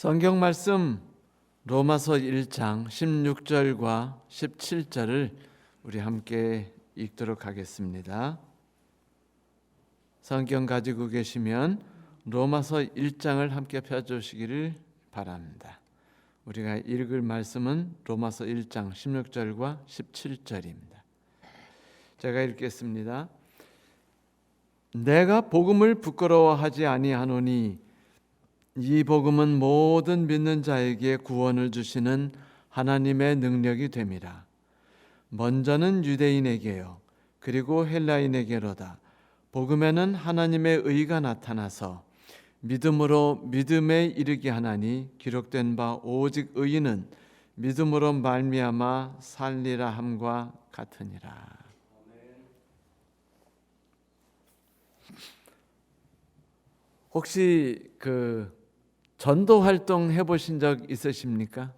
성경 말씀 로마서 1장 16절과 17절을 우리 함께 읽도록 하겠습니다. 성경 가지고 계시면 로마서 1장을 함께 펴주시기를 바랍니다. 우리가 읽을 말씀은 로마서 1장 16절과 17절입니다. 제가 읽겠습니다. 내가 복음을 부끄러워하지 아니하노니 이 복음은 모든 믿는 자에게 구원을 주시는 하나님의 능력이 됨이라. 먼저는 유대인에게요 그리고 헬라인에게로다. 복음에는 하나님의 의가 나타나서 믿음으로 믿음에 이르게 하나니 기록된 바 오직 의인은 믿음으로 말미암아 살리라 함과 같으니라. 혹시 전도 활동 해보신 적 있으십니까?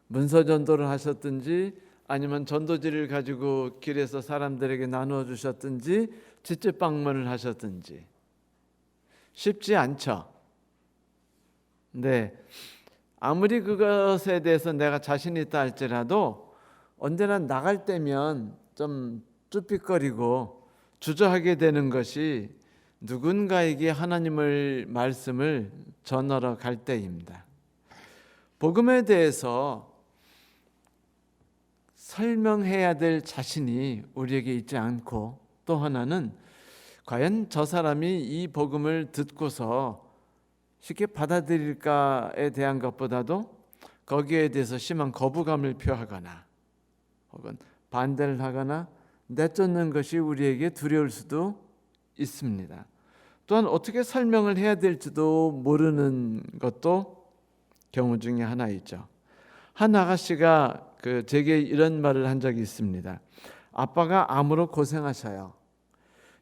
문서 전도를 하셨든지 아니면 전도지를 가지고 길에서 사람들에게 나누어 주셨든지 직접 방문을 하셨든지 쉽지 않죠. 네, 아무리 그것에 대해서 내가 자신 있다 할지라도 언제나 나갈 때면 좀 쭈삣거리고 주저하게 되는 것이 누군가에게 하나님의 말씀을 전하러 갈 때입니다. 복음에 대해서 설명해야 될 자신이 우리에게 있지 않고, 또 하나는 과연 저 사람이 이 복음을 듣고서 쉽게 받아들일까에 대한 것보다도 거기에 대해서 심한 거부감을 표하거나 혹은 반대를 하거나 내쫓는 것이 우리에게 두려울 수도 있습니다. 또한 어떻게 설명을 해야 될지도 모르는 것도 경우 중에 하나이죠. 한 아가씨가 제게 이런 말을 한 적이 있습니다. 아빠가 암으로 고생하셔요.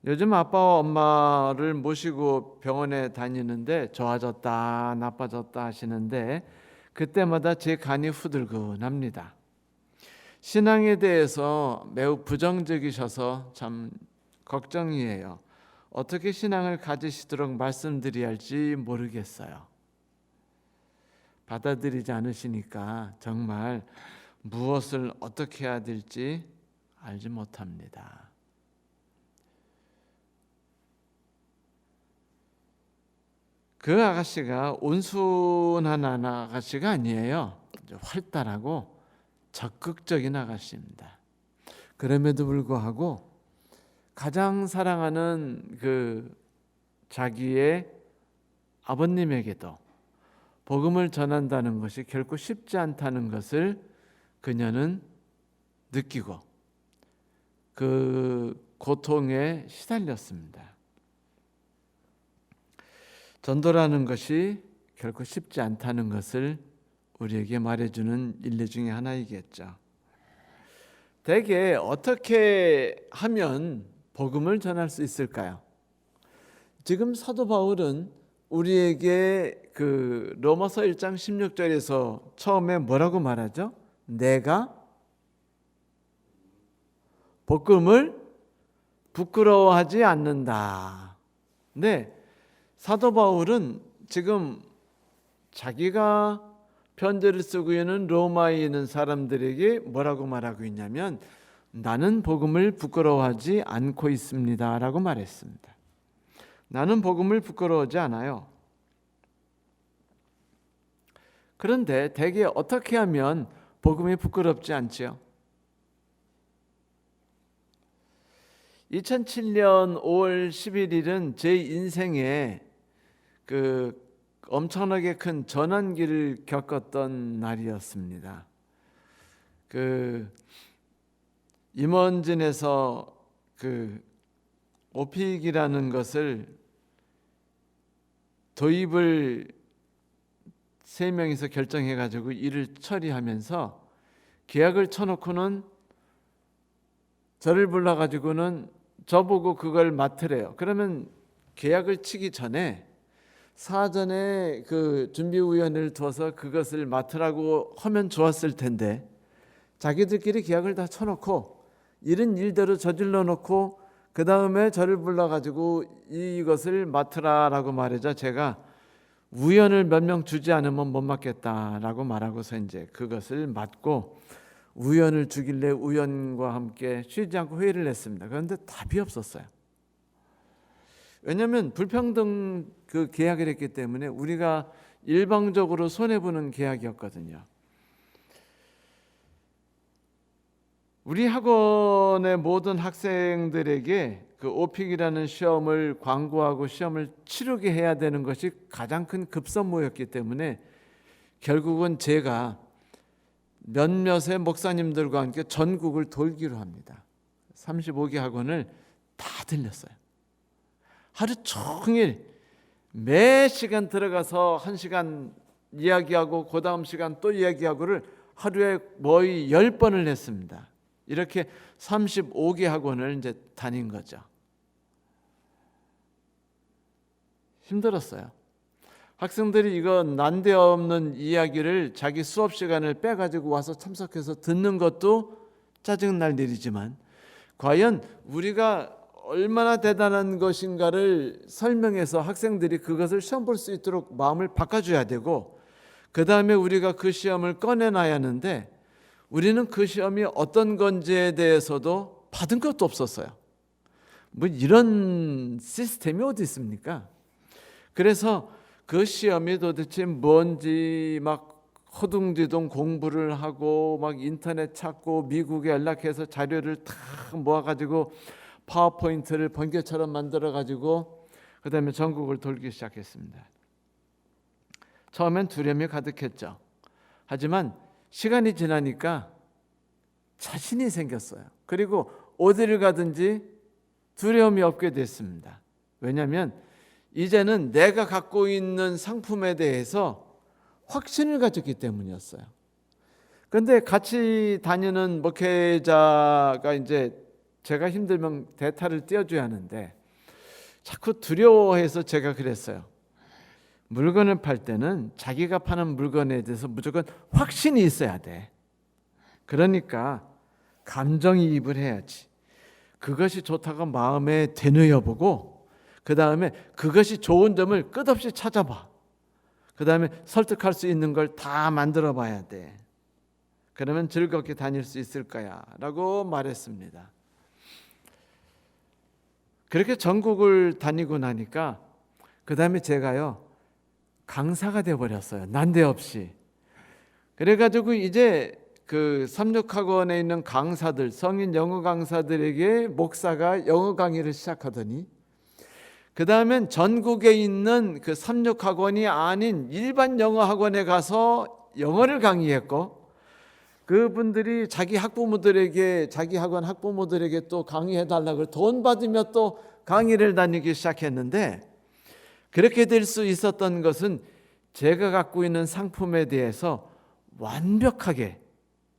요즘 아빠와 엄마를 모시고 병원에 다니는데 좋아졌다 나빠졌다 하시는데 그때마다 제 간이 후들근합니다. 신앙에 대해서 매우 부정적이셔서 참 걱정이에요. 어떻게 신앙을 가지시도록 말씀드려야 할지 모르겠어요. 받아들이지 않으시니까 정말 무엇을 어떻게 해야 될지 알지 못합니다. 그 아가씨가 온순한 아가씨가 아니에요. 활달하고 적극적인 아가씨입니다. 그럼에도 불구하고 가장 사랑하는 자기의 아버님에게도 복음을 전한다는 것이 결코 쉽지 않다는 것을 그녀는 느끼고 그 고통에 시달렸습니다. 전도라는 것이 결코 쉽지 않다는 것을 우리에게 말해주는 일례 중에 하나이겠죠. 대개 어떻게 하면 복음을 전할 수 있을까요? 지금 사도 바울은 우리에게 로마서 1장 16절에서 처음에 뭐라고 말하죠? 내가 복음을 부끄러워하지 않는다. 네, 사도 바울은 지금 자기가 편지를 쓰고 있는 로마에 있는 사람들에게 뭐라고 말하고 있냐면 나는 복음을 부끄러워하지 않고 있습니다 라고 말했습니다. 나는 복음을 부끄러워하지 않아요. 그런데 대개 어떻게 하면 복음이 부끄럽지 않지요? 2007년 5월 11일은 제 인생에 엄청나게 큰 전환기를 겪었던 날이었습니다. 임원진에서 오픽이라는 것을 도입을 3명이서 결정해가지고 일을 처리하면서 계약을 쳐놓고는 저를 불러가지고는 저보고 그걸 맡으래요. 그러면 계약을 치기 전에 사전에 준비위원회를 둬서 그것을 맡으라고 하면 좋았을 텐데 자기들끼리 계약을 다 쳐놓고 일은 일대로 저질러 놓고 그 다음에 저를 불러가지고 이것을 맡으라라고 말하자 제가 우연을 몇 명 주지 않으면 못 맞겠다라고 말하고서 이제 그것을 맞고 우연을 주길래 우연과 함께 쉬지 않고 회의를 했습니다. 그런데 답이 없었어요. 왜냐하면 불평등 그 계약을 했기 때문에 우리가 일방적으로 손해보는 계약이었거든요. 우리 학원의 모든 학생들에게 그 오픽이라는 시험을 광고하고 시험을 치르게 해야 되는 것이 가장 큰 급선무였기 때문에 결국은 제가 몇몇의 목사님들과 함께 전국을 돌기로 합니다. 35개 학원을 다 들렸어요. 하루 종일 매 시간 들어가서 1시간 이야기하고 그 다음 시간 또 이야기하고를 하루에 거의 10번을 했습니다. 이렇게 35개 학원을 이제 다닌 거죠. 힘들었어요. 학생들이 이거 난데없는 이야기를 자기 수업 시간을 빼가지고 와서 참석해서 듣는 것도 짜증날 일이지만 과연 우리가 얼마나 대단한 것인가를 설명해서 학생들이 그것을 시험 볼 수 있도록 마음을 바꿔줘야 되고 그 다음에 우리가 그 시험을 꺼내놔야 하는데 우리는 그 시험이 어떤 건지에 대해서도 받은 것도 없었어요. 뭐 이런 시스템이 어디 있습니까? 그래서 그 시험이 도대체 뭔지 막 허둥지둥 공부를 하고 막 인터넷 찾고 미국에 연락해서 자료를 다 모아가지고 파워포인트를 번개처럼 만들어가지고 그 다음에 전국을 돌기 시작했습니다. 처음엔 두려움이 가득했죠. 하지만 시간이 지나니까 자신이 생겼어요. 그리고 어디를 가든지 두려움이 없게 됐습니다. 왜냐하면 이제는 내가 갖고 있는 상품에 대해서 확신을 가졌기 때문이었어요. 그런데 같이 다니는 목회자가 이제 제가 힘들면 대타를 띄워줘야 하는데 자꾸 두려워해서 제가 그랬어요. 물건을 팔 때는 자기가 파는 물건에 대해서 무조건 확신이 있어야 돼. 그러니까 감정이입을 해야지. 그것이 좋다고 마음에 되뇌어보고 그 다음에 그것이 좋은 점을 끝없이 찾아봐. 그 다음에 설득할 수 있는 걸 다 만들어 봐야 돼. 그러면 즐겁게 다닐 수 있을 거야 라고 말했습니다. 그렇게 전국을 다니고 나니까 그 다음에 제가요 강사가 되어버렸어요. 난데없이. 그래가지고 이제 그 삼육학원에 있는 강사들, 성인 영어 강사들에게 목사가 영어 강의를 시작하더니 그 다음엔 전국에 있는 그 삼육학원이 아닌 일반 영어 학원에 가서 영어를 강의했고 그분들이 자기 학부모들에게 자기 학원 학부모들에게 또 강의해달라고 돈 받으며 또 강의를 다니기 시작했는데 그렇게 될 수 있었던 것은 제가 갖고 있는 상품에 대해서 완벽하게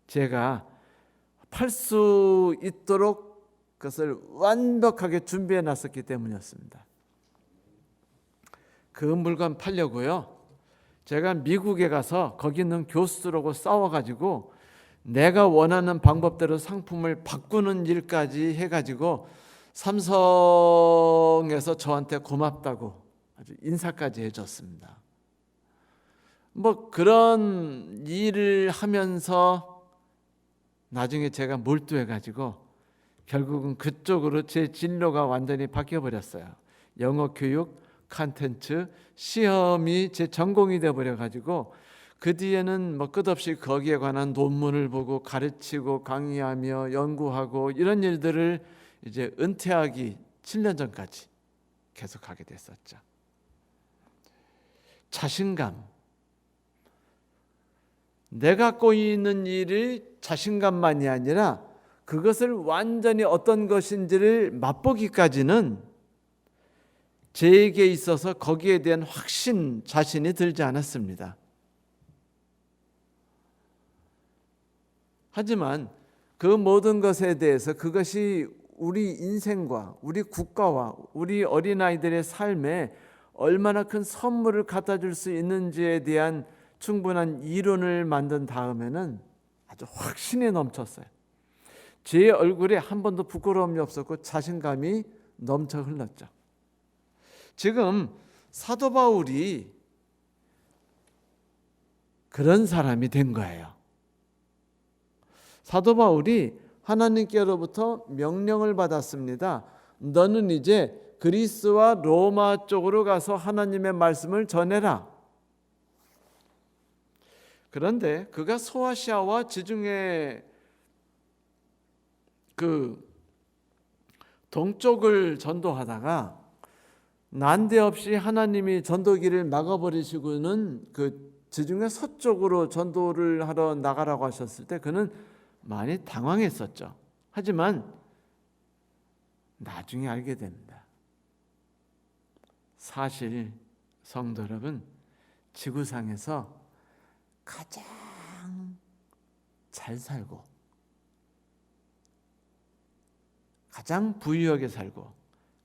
제가 팔 수 있도록 그것을 완벽하게 준비해 놨었기 때문이었습니다. 그 물건 팔려고요. 제가 미국에 가서 거기 있는 교수들하고 싸워가지고 내가 원하는 방법대로 상품을 바꾸는 일까지 해가지고 삼성에서 저한테 고맙다고 아주 인사까지 해줬습니다. 뭐 그런 일을 하면서 나중에 제가 몰두해가지고 결국은 그쪽으로 제 진로가 완전히 바뀌어버렸어요. 영어 교육, 컨텐츠, 시험이 제 전공이 되어버려가지고 그 뒤에는 뭐 끝없이 거기에 관한 논문을 보고 가르치고 강의하며 연구하고 이런 일들을 이제 은퇴하기 7년 전까지 계속하게 됐었죠. 자신감. 내가 갖고 있는 일이 자신감만이 아니라 그것을 완전히 어떤 것인지를 맛보기까지는 제게 있어서 거기에 대한 확신, 자신이 들지 않았습니다. 하지만 그 모든 것에 대해서 그것이 우리 인생과 우리 국가와 우리 어린아이들의 삶에 얼마나 큰 선물을 갖다 줄 수 있는지에 대한 충분한 이론을 만든 다음에는 아주 확신이 넘쳤어요. 제 얼굴에 한 번도 부끄러움이 없었고 자신감이 넘쳐 흘렀죠. 지금 사도 바울이 그런 사람이 된 거예요. 사도 바울이 하나님께로부터 명령을 받았습니다. 너는 이제 그리스와 로마 쪽으로 가서 하나님의 말씀을 전해라. 그런데 그가 소아시아와 지중해 그 동쪽을 전도하다가 난데없이 하나님이 전도기를 막아버리시고는 그 지중해 서쪽으로 전도를 하러 나가라고 하셨을 때 그는 많이 당황했었죠. 하지만 나중에 알게 됩니다. 사실 성도 여러분, 지구상에서 가장 잘 살고 가장 부유하게 살고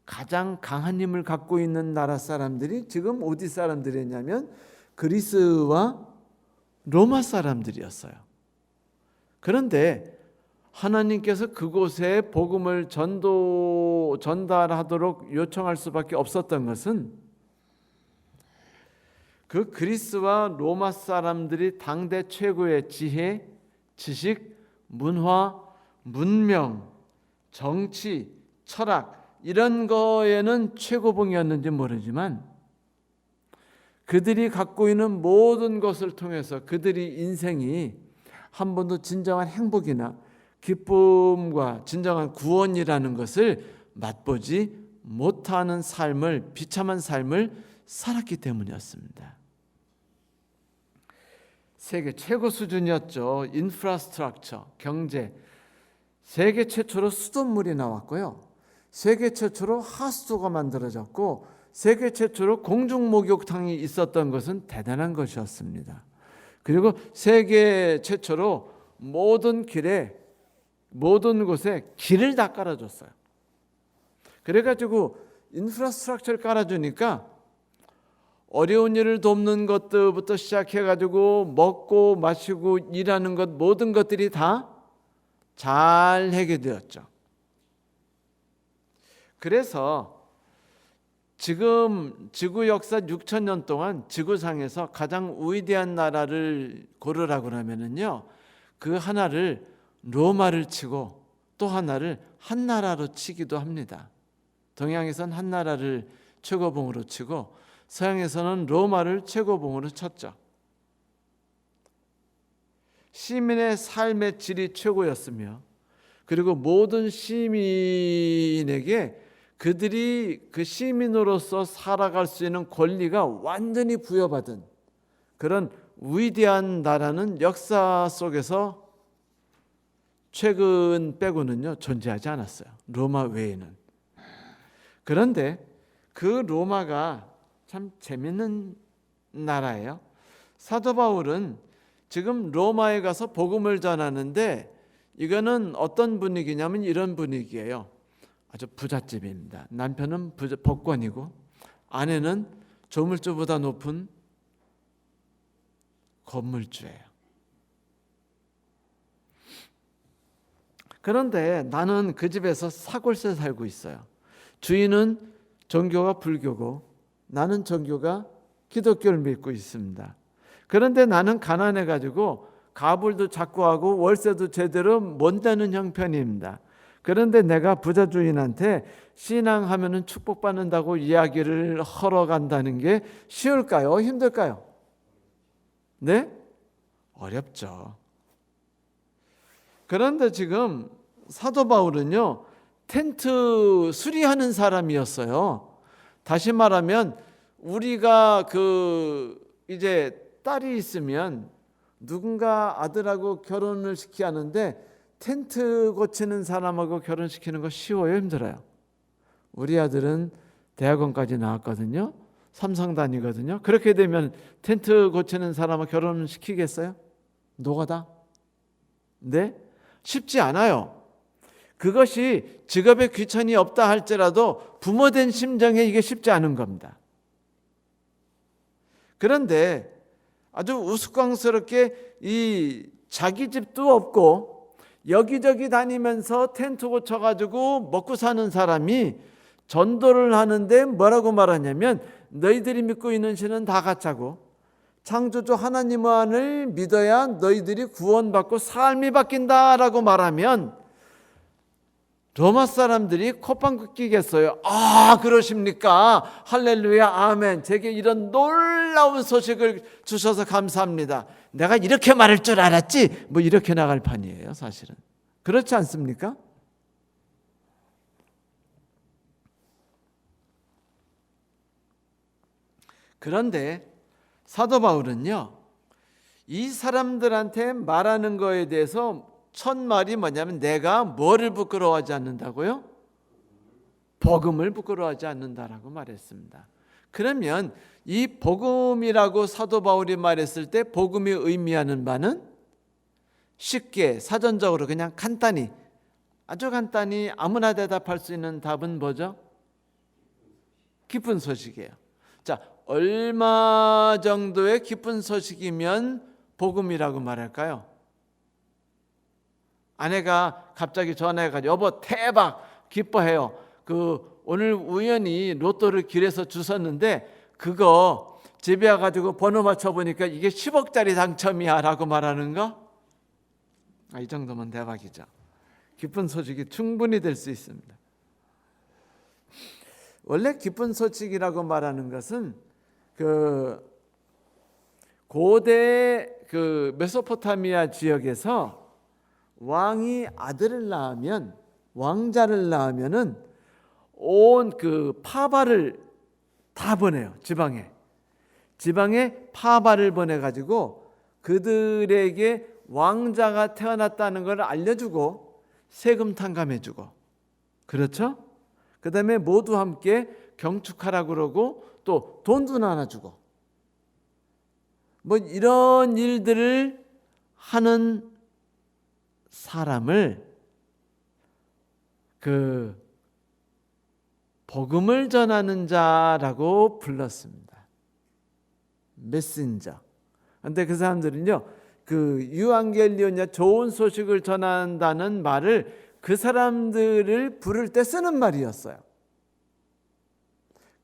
가장 강한 힘을 갖고 있는 나라 사람들이 지금 어디 사람들이었냐면 그리스와 로마 사람들이었어요. 그런데 하나님께서 그곳에 복음을 전달하도록 요청할 수밖에 없었던 것은 그 그리스와 로마 사람들이 당대 최고의 지혜, 지식, 문화, 문명, 정치, 철학 이런 거에는 최고봉이었는지 모르지만 그들이 갖고 있는 모든 것을 통해서 그들이 인생이 한 번도 진정한 행복이나 기쁨과 진정한 구원이라는 것을 맛보지 못하는 삶을, 비참한 삶을 살았기 때문이었습니다. 세계 최고 수준이었죠. 인프라스트럭처, 경제. 세계 최초로 수돗물이 나왔고요. 세계 최초로 하수도가 만들어졌고 세계 최초로 공중목욕탕이 있었던 것은 대단한 것이었습니다. 그리고 세계 최초로 모든 길에 모든 곳에 길을 다 깔아줬어요. 그래가지고 인프라스트럭처를 깔아주니까 어려운 일을 돕는 것부터 시작해가지고 먹고 마시고 일하는 것 모든 것들이 다 잘 해결되었죠. 그래서 지금 지구 역사 6,000년 동안 지구상에서 가장 위대한 나라를 고르라고 하면은요, 그 하나를 로마를 치고 또 하나를 한나라로 치기도 합니다. 동양에서는 한나라를 최고봉으로 치고 서양에서는 로마를 최고봉으로 쳤죠. 시민의 삶의 질이 최고였으며 그리고 모든 시민에게 그들이 그 시민으로서 살아갈 수 있는 권리가 완전히 부여받은 그런 위대한 나라는 역사 속에서 최근 빼고는요 존재하지 않았어요. 로마 외에는. 그런데 그 로마가 참 재밌는 나라예요. 사도 바울은 지금 로마에 가서 복음을 전하는데 이거는 어떤 분위기냐면 이런 분위기예요. 아주 부잣집입니다. 남편은 법관이고 아내는 조물주보다 높은 건물주예요. 그런데 나는 그 집에서 사골세 살고 있어요. 주인은 종교가 불교고 나는 종교가 기독교를 믿고 있습니다. 그런데 나는 가난해가지고 가불도 자꾸 하고 월세도 제대로 못 내는 형편입니다. 그런데 내가 부자 주인한테 신앙하면은 축복받는다고 이야기를 하러 간다는 게 쉬울까요? 힘들까요? 네? 어렵죠. 그런데 지금 사도 바울은요, 텐트 수리하는 사람이었어요. 다시 말하면 우리가 이제 딸이 있으면 누군가 아들하고 결혼을 시켜야 하는데 텐트 고치는 사람하고 결혼시키는 거 쉬워요? 힘들어요? 우리 아들은 대학원까지 나왔거든요. 삼성 다니거든요. 그렇게 되면 텐트 고치는 사람하고 결혼시키겠어요? 노가다? 네? 쉽지 않아요. 그것이 직업에 귀천이 없다 할지라도 부모된 심정에 이게 쉽지 않은 겁니다. 그런데 아주 우스꽝스럽게 이 자기 집도 없고 여기저기 다니면서 텐트 고쳐가지고 먹고 사는 사람이 전도를 하는데 뭐라고 말하냐면 너희들이 믿고 있는 신은 다 가짜고 창조주 하나님만을 믿어야 너희들이 구원받고 삶이 바뀐다라고 말하면 로마 사람들이 콧방귀 끼겠어요. 아, 그러십니까? 할렐루야, 아멘. 제게 이런 놀라운 소식을 주셔서 감사합니다. 내가 이렇게 말할 줄 알았지? 뭐 이렇게 나갈 판이에요, 사실은. 그렇지 않습니까? 그런데 사도 바울은요, 이 사람들한테 말하는 거에 대해서 첫 말이 뭐냐면 내가 뭐를 부끄러워하지 않는다고요? 복음을 부끄러워하지 않는다라고 말했습니다. 그러면 이 복음이라고 사도 바울이 말했을 때 복음이 의미하는 바는 쉽게 사전적으로 그냥 간단히, 아주 간단히 아무나 대답할 수 있는 답은 뭐죠? 기쁜 소식이에요. 자, 얼마 정도의 기쁜 소식이면 복음이라고 말할까요? 아내가 갑자기 전화해가지고 여보 대박 기뻐해요. 오늘 우연히 로또를 길에서 주웠는데 그거 집에 와가지고 번호 맞춰보니까 이게 10억짜리 당첨이야 라고 말하는 거? 이 정도면 대박이죠. 기쁜 소식이 충분히 될 수 있습니다. 원래 기쁜 소식이라고 말하는 것은 고대 메소포타미아 지역에서 왕이 아들을 낳으면, 왕자를 낳으면은 온 파바를 다 보내요. 지방에 파바를 보내가지고 그들에게 왕자가 태어났다는 걸 알려주고 세금 탕감해주고, 그렇죠? 그 다음에 모두 함께 경축하라고 그러고 또 돈도 나눠주고, 뭐 이런 일들을 하는 사람을 복음을 전하는 자라고 불렀습니다. 메신저. 그런데 그 사람들은요, 유앙겔리온이야, 좋은 소식을 전한다는 말을 그 사람들을 부를 때 쓰는 말이었어요.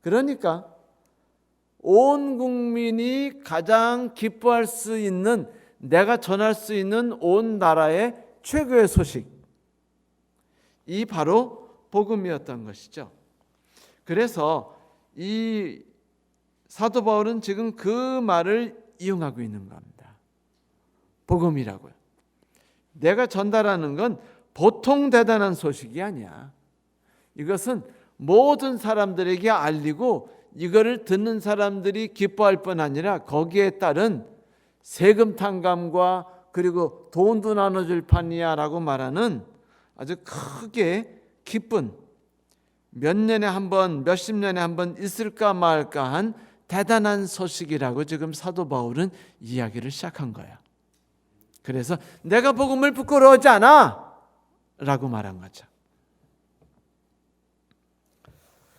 그러니까 온 국민이 가장 기뻐할 수 있는, 내가 전할 수 있는 온 나라의 최고의 소식, 이 바로 복음이었던 것이죠. 그래서 이 사도 바울은 지금 그 말을 이용하고 있는 겁니다. 복음이라고요. 내가 전달하는 건 보통 대단한 소식이 아니야. 이것은 모든 사람들에게 알리고 이거를 듣는 사람들이 기뻐할 뿐 아니라 거기에 따른 세금 탕감과 그리고 돈도 나눠줄 판이야 라고 말하는 아주 크게 기쁜, 몇 년에 한 번, 몇십 년에 한 번 있을까 말까 한 대단한 소식이라고 지금 사도 바울은 이야기를 시작한 거예요. 그래서 내가 복음을 부끄러워하지 않아 라고 말한 거죠.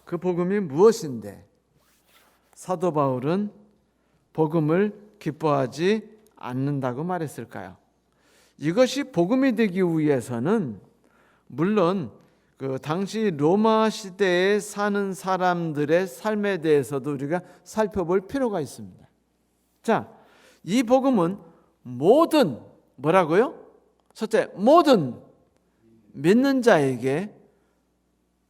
그 복음이 무엇인데 사도 바울은 복음을 기뻐하지 않는다고 말했을까요? 이것이 복음이 되기 위해서는 물론 당시 로마 시대에 사는 사람들의 삶에 대해서도 우리가 살펴볼 필요가 있습니다. 자, 이 복음은 모든, 뭐라고요? 첫째, 모든 믿는 자에게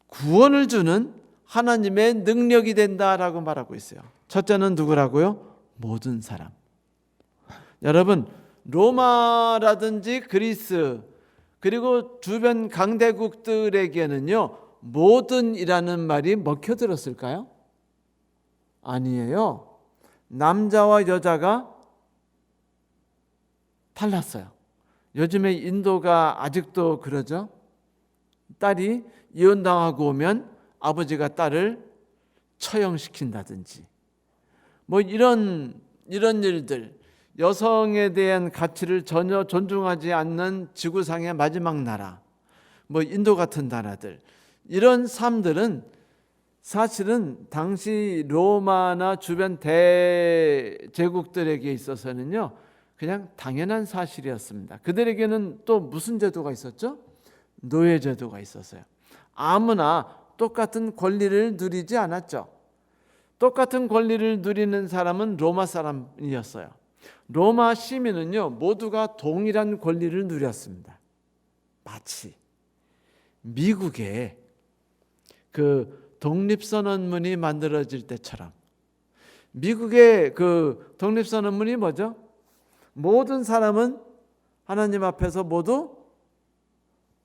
구원을 주는 하나님의 능력이 된다라고 말하고 있어요. 첫째는 누구라고요? 모든 사람. 여러분, 로마라든지 그리스 그리고 주변 강대국들에게는요, 모든이라는 말이 먹혀들었을까요? 아니에요. 남자와 여자가 달랐어요. 요즘에 인도가 아직도 그러죠. 딸이 이혼당하고 오면 아버지가 딸을 처형시킨다든지 뭐 이런 일들, 여성에 대한 가치를 전혀 존중하지 않는 지구상의 마지막 나라, 뭐 인도 같은 나라들, 이런 삶들은 사실은 당시 로마나 주변 대제국들에게 있어서는요, 그냥 당연한 사실이었습니다. 그들에게는 또 무슨 제도가 있었죠? 노예 제도가 있었어요. 아무나 똑같은 권리를 누리지 않았죠. 똑같은 권리를 누리는 사람은 로마 사람이었어요. 로마 시민은요, 모두가 동일한 권리를 누렸습니다. 마치 미국에 그 독립선언문이 만들어질 때처럼, 미국의 그 독립선언문이 뭐죠? 모든 사람은 하나님 앞에서 모두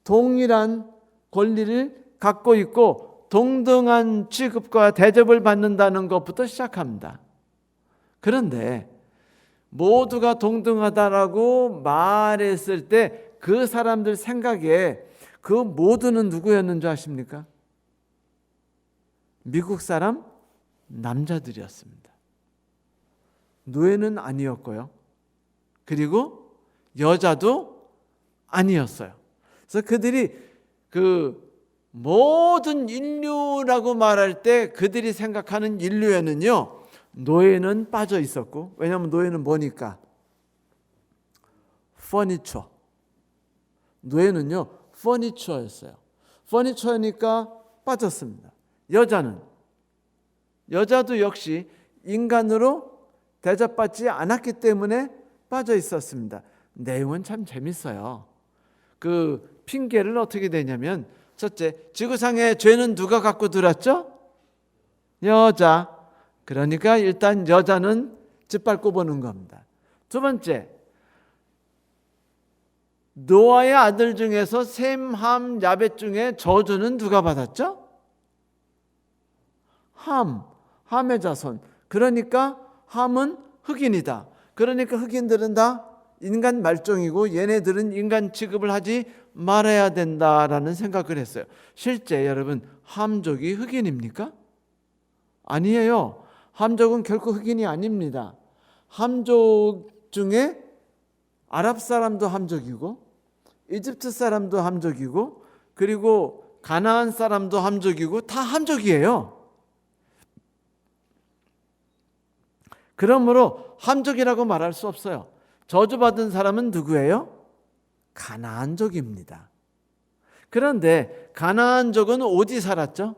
동일한 권리를 갖고 있고 동등한 취급과 대접을 받는다는 것부터 시작합니다. 그런데 모두가 동등하다라고 말했을 때 그 사람들 생각에 그 모두는 누구였는 줄 아십니까? 미국 사람 남자들이었습니다. 노예는 아니었고요. 그리고 여자도 아니었어요. 그래서 그들이 그 모든 인류라고 말할 때 그들이 생각하는 인류에는요, 노예는 빠져 있었고, 왜냐하면 노예는 뭐니까? 퍼니처. 노예는요, 퍼니처였어요. 퍼니처니까 빠졌습니다. 여자도 역시 인간으로 대접받지 않았기 때문에 빠져 있었습니다. 내용은 참 재밌어요. 그 핑계를 어떻게 되냐면, 첫째, 지구상의 죄는 누가 갖고 들었죠? 여자. 그러니까 일단 여자는 짓밟고 보는 겁니다. 두 번째, 노아의 아들 중에서 셈, 함, 야벳 중에 저주는 누가 받았죠? 함의 자손. 그러니까 함은 흑인이다. 그러니까 흑인들은 다 인간 말종이고 얘네들은 인간 취급을 하지 말아야 된다라는 생각을 했어요. 실제 여러분, 함족이 흑인입니까? 아니에요. 함족은 결코 흑인이 아닙니다. 함족 중에 아랍 사람도 함족이고 이집트 사람도 함족이고 그리고 가나안 사람도 함족이고 다 함족이에요. 그러므로 함족이라고 말할 수 없어요. 저주받은 사람은 누구예요? 가나안족입니다. 그런데 가나안족은 어디 살았죠?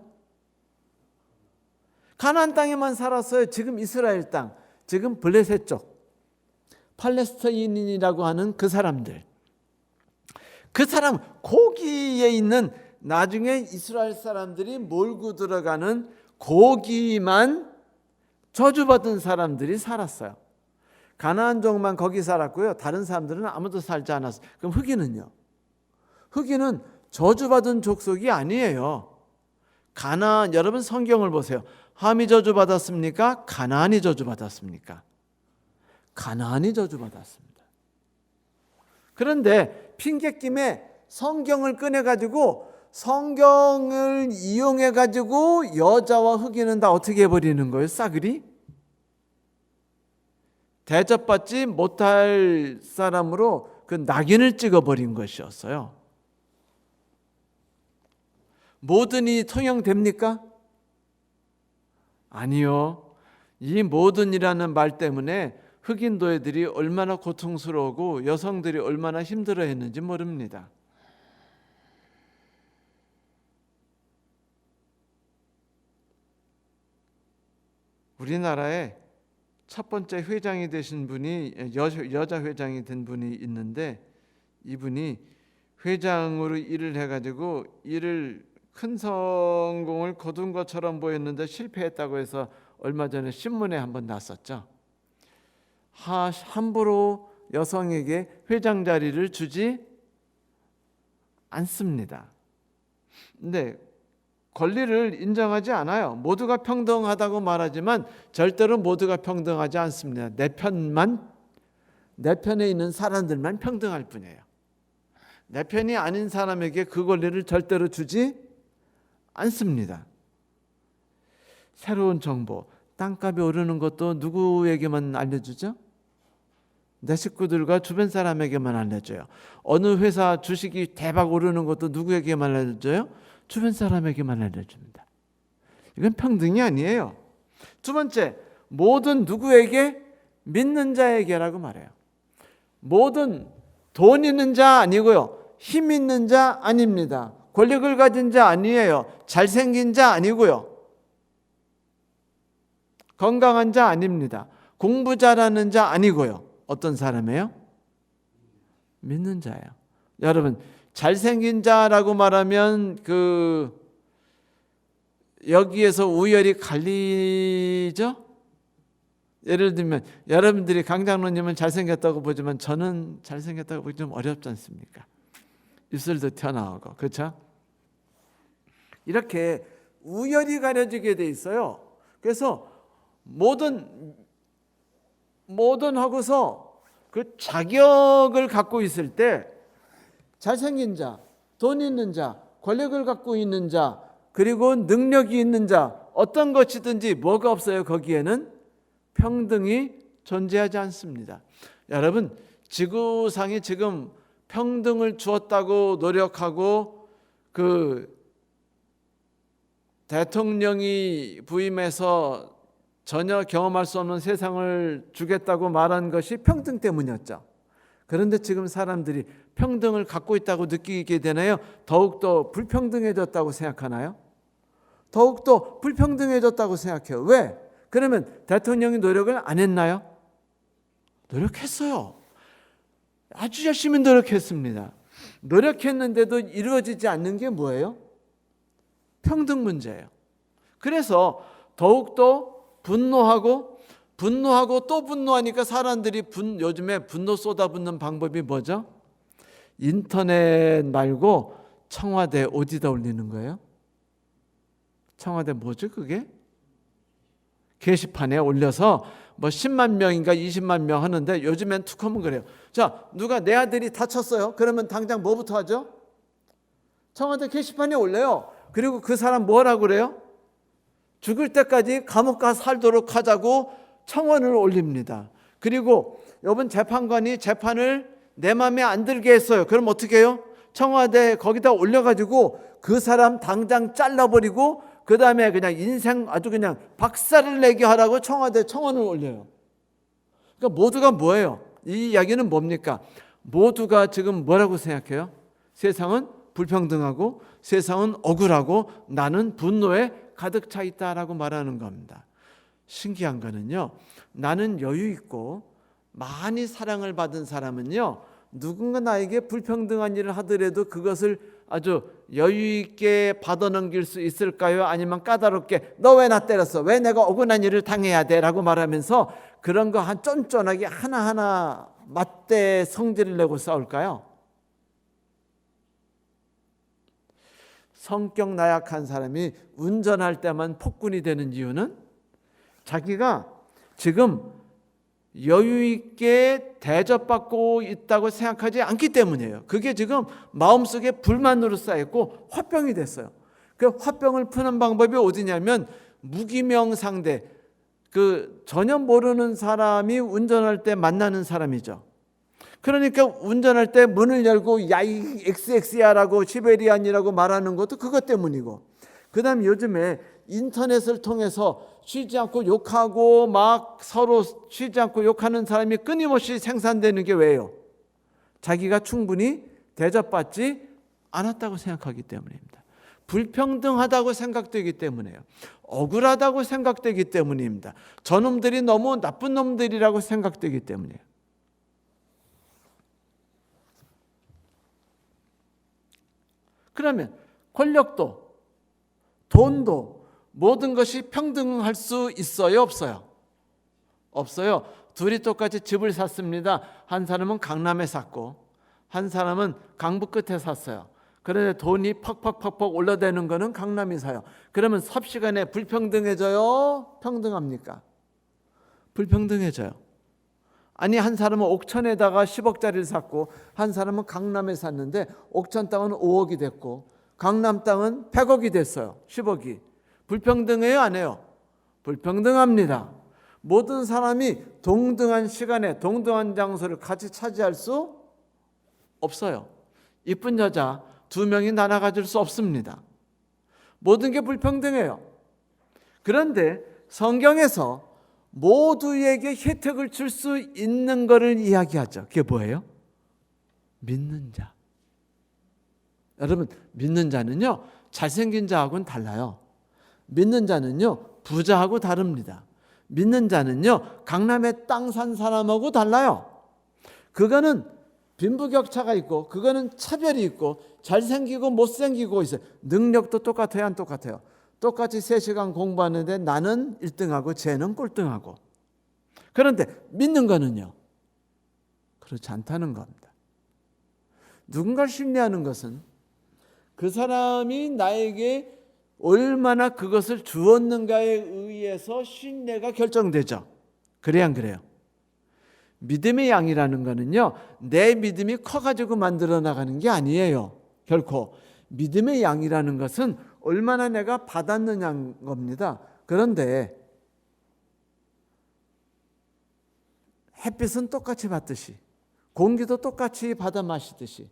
가나안 땅에만 살았어요. 지금 이스라엘 땅, 지금 블레셋 쪽, 팔레스타인이라고 하는 그 사람들. 그 사람, 거기에 있는 나중에 이스라엘 사람들이 몰고 들어가는 거기만 저주받은 사람들이 살았어요. 가나안족만 거기 살았고요. 다른 사람들은 아무도 살지 않았어요. 그럼 흑인은요? 흑인은 저주받은 족속이 아니에요. 가나안, 여러분 성경을 보세요. 함이 저주받았습니까? 가나안이 저주받았습니까? 가나안이 저주받았습니다. 그런데 핑계김에 성경을 꺼내가지고 성경을 이용해가지고 여자와 흑인은 다 어떻게 해버리는 거예요? 싸그리? 대접받지 못할 사람으로 그 낙인을 찍어버린 것이었어요. 모든이 통용됩니까? 아니요. 이 모든이라는 말 때문에 흑인 노예들이 얼마나 고통스러우고 여성들이 얼마나 힘들어했는지 모릅니다. 우리나라에 첫 번째 회장이 되신 분이 여자 회장이 된 분이 있는데 이분이 회장으로 일을 해가지고 일을 큰 성공을 거둔 것처럼 보였는데 실패했다고 해서 얼마 전에 신문에 한번 났었죠. 함부로 여성에게 회장 자리를 주지 않습니다. 근데 권리를 인정하지 않아요. 모두가 평등하다고 말하지만 절대로 모두가 평등하지 않습니다. 내 편에 있는 사람들만 평등할 뿐이에요. 내 편이 아닌 사람에게 그 권리를 절대로 주지 않습니다. 새로운 정보, 땅값이 오르는 것도 누구에게만 알려주죠? 내 식구들과 주변 사람에게만 알려줘요. 어느 회사 주식이 대박 오르는 것도 누구에게만 알려줘요? 주변 사람에게만 알려줍니다. 이건 평등이 아니에요. 두 번째, 모든 누구에게? 믿는 자에게라고 말해요. 모든 돈 있는 자 아니고요. 힘 있는 자 아닙니다. 권력을 가진 자 아니에요. 잘생긴 자 아니고요. 건강한 자 아닙니다. 공부 잘하는 자 아니고요. 어떤 사람이에요? 믿는 자예요. 여러분, 잘생긴 자라고 말하면 여기에서 우열이 갈리죠? 예를 들면 여러분들이 강장로님은 잘생겼다고 보지만 저는 잘생겼다고 보기 좀 어렵지 않습니까? 입술도 튀어나오고, 그렇죠? 이렇게 우열이 가려지게 돼 있어요. 그래서 모든 하고서 그 자격을 갖고 있을 때 잘생긴 자, 돈 있는 자, 권력을 갖고 있는 자, 그리고 능력이 있는 자, 어떤 것이든지 뭐가 없어요. 거기에는 평등이 존재하지 않습니다. 여러분, 지구상이 지금 평등을 주었다고 노력하고 대통령이 부임해서 전혀 경험할 수 없는 세상을 주겠다고 말한 것이 평등 때문이었죠. 그런데 지금 사람들이 평등을 갖고 있다고 느끼게 되나요? 더욱더 불평등해졌다고 생각하나요? 더욱더 불평등해졌다고 생각해요. 왜? 그러면 대통령이 노력을 안 했나요? 노력했어요. 아주 열심히 노력했습니다. 노력했는데도 이루어지지 않는 게 뭐예요? 평등 문제예요. 그래서 더욱더 분노하고 또 분노하니까 사람들이 요즘에 분노 쏟아붓는 방법이 뭐죠? 인터넷 말고 청와대 어디다 올리는 거예요? 청와대 뭐죠 그게? 게시판에 올려서 뭐 10만 명인가 20만 명 하는데 요즘엔 툭하면 그래요. 자, 누가 내 아들이 다쳤어요. 그러면 당장 뭐부터 하죠? 청와대 게시판에 올려요. 그리고 그 사람 뭐라고 그래요? 죽을 때까지 감옥 가 살도록 하자고 청원을 올립니다. 그리고 이번 재판관이 재판을 내 마음에 안 들게 했어요. 그럼 어떻게 해요? 청와대 거기다 올려가지고 그 사람 당장 잘라버리고 그 다음에 그냥 인생 아주 그냥 박살을 내게 하라고 청와대 청원을 올려요. 그러니까 모두가 뭐예요? 이 이야기는 뭡니까? 모두가 지금 뭐라고 생각해요? 세상은 불평등하고 세상은 억울하고 나는 분노에 가득 차 있다라고 말하는 겁니다. 신기한 거는요, 나는 여유 있고 많이 사랑을 받은 사람은요, 누군가 나에게 불평등한 일을 하더라도 그것을 아주 여유 있게 받아넘길 수 있을까요? 아니면 까다롭게 너 왜 나 때렸어? 왜 내가 억울한 일을 당해야 돼? 라고 말하면서 그런 거 한 쫀쫀하게 하나하나 맞대 성질을 내고 싸울까요? 성격 나약한 사람이 운전할 때만 폭군이 되는 이유는 자기가 지금 여유 있게 대접받고 있다고 생각하지 않기 때문이에요. 그게 지금 마음속에 불만으로 쌓였고 화병이 됐어요. 그 화병을 푸는 방법이 어디냐면 무기명상대, 전혀 모르는 사람이 운전할 때 만나는 사람이죠. 그러니까 운전할 때 문을 열고 야이 XX야라고 시베리안이라고 말하는 것도 그것 때문이고, 그 다음 요즘에 인터넷을 통해서 쉬지 않고 욕하고 막 서로 쉬지 않고 욕하는 사람이 끊임없이 생산되는 게 왜요? 자기가 충분히 대접받지 않았다고 생각하기 때문입니다. 불평등하다고 생각되기 때문이에요. 억울하다고 생각되기 때문입니다. 저놈들이 너무 나쁜 놈들이라고 생각되기 때문이에요. 그러면 권력도 돈도 모든 것이 평등할 수 있어요? 없어요? 없어요. 둘이 똑같이 집을 샀습니다. 한 사람은 강남에 샀고 한 사람은 강북 끝에 샀어요. 그런데 돈이 퍽퍽퍽퍽 올라대는 거는 강남이 사요. 그러면 삽시간에 불평등해져요? 평등합니까? 불평등해져요. 아니, 한 사람은 옥천에다가 10억짜리를 샀고 한 사람은 강남에 샀는데 옥천 땅은 5억이 됐고 강남 땅은 100억이 됐어요. 10억이. 불평등해요? 안 해요? 불평등합니다. 모든 사람이 동등한 시간에 동등한 장소를 같이 차지할 수 없어요. 이쁜 여자 2명이 나눠 가질 수 없습니다. 모든 게 불평등해요. 그런데 성경에서 모두에게 혜택을 줄 수 있는 것을 이야기하죠. 그게 뭐예요? 믿는 자. 여러분, 믿는 자는요, 잘생긴 자하고는 달라요. 믿는 자는요, 부자하고 다릅니다. 믿는 자는요, 강남에 땅 산 사람하고 달라요. 그거는 빈부격차가 있고, 그거는 차별이 있고, 잘생기고 못생기고 있어요. 능력도 똑같아요, 안 똑같아요? 똑같이 3시간 공부하는데 나는 1등하고 쟤는 꼴등하고. 그런데 믿는 거는요, 그렇지 않다는 겁니다. 누군가를 신뢰하는 것은 그 사람이 나에게 얼마나 그것을 주었는가에 의해서 신뢰가 결정되죠. 그래야 안 그래요? 믿음의 양이라는 거는요, 내 믿음이 커가지고 만들어 나가는 게 아니에요. 결코. 믿음의 양이라는 것은 얼마나 내가 받았느냐는 겁니다. 그런데 햇빛은 똑같이 받듯이, 공기도 똑같이 받아 마시듯이,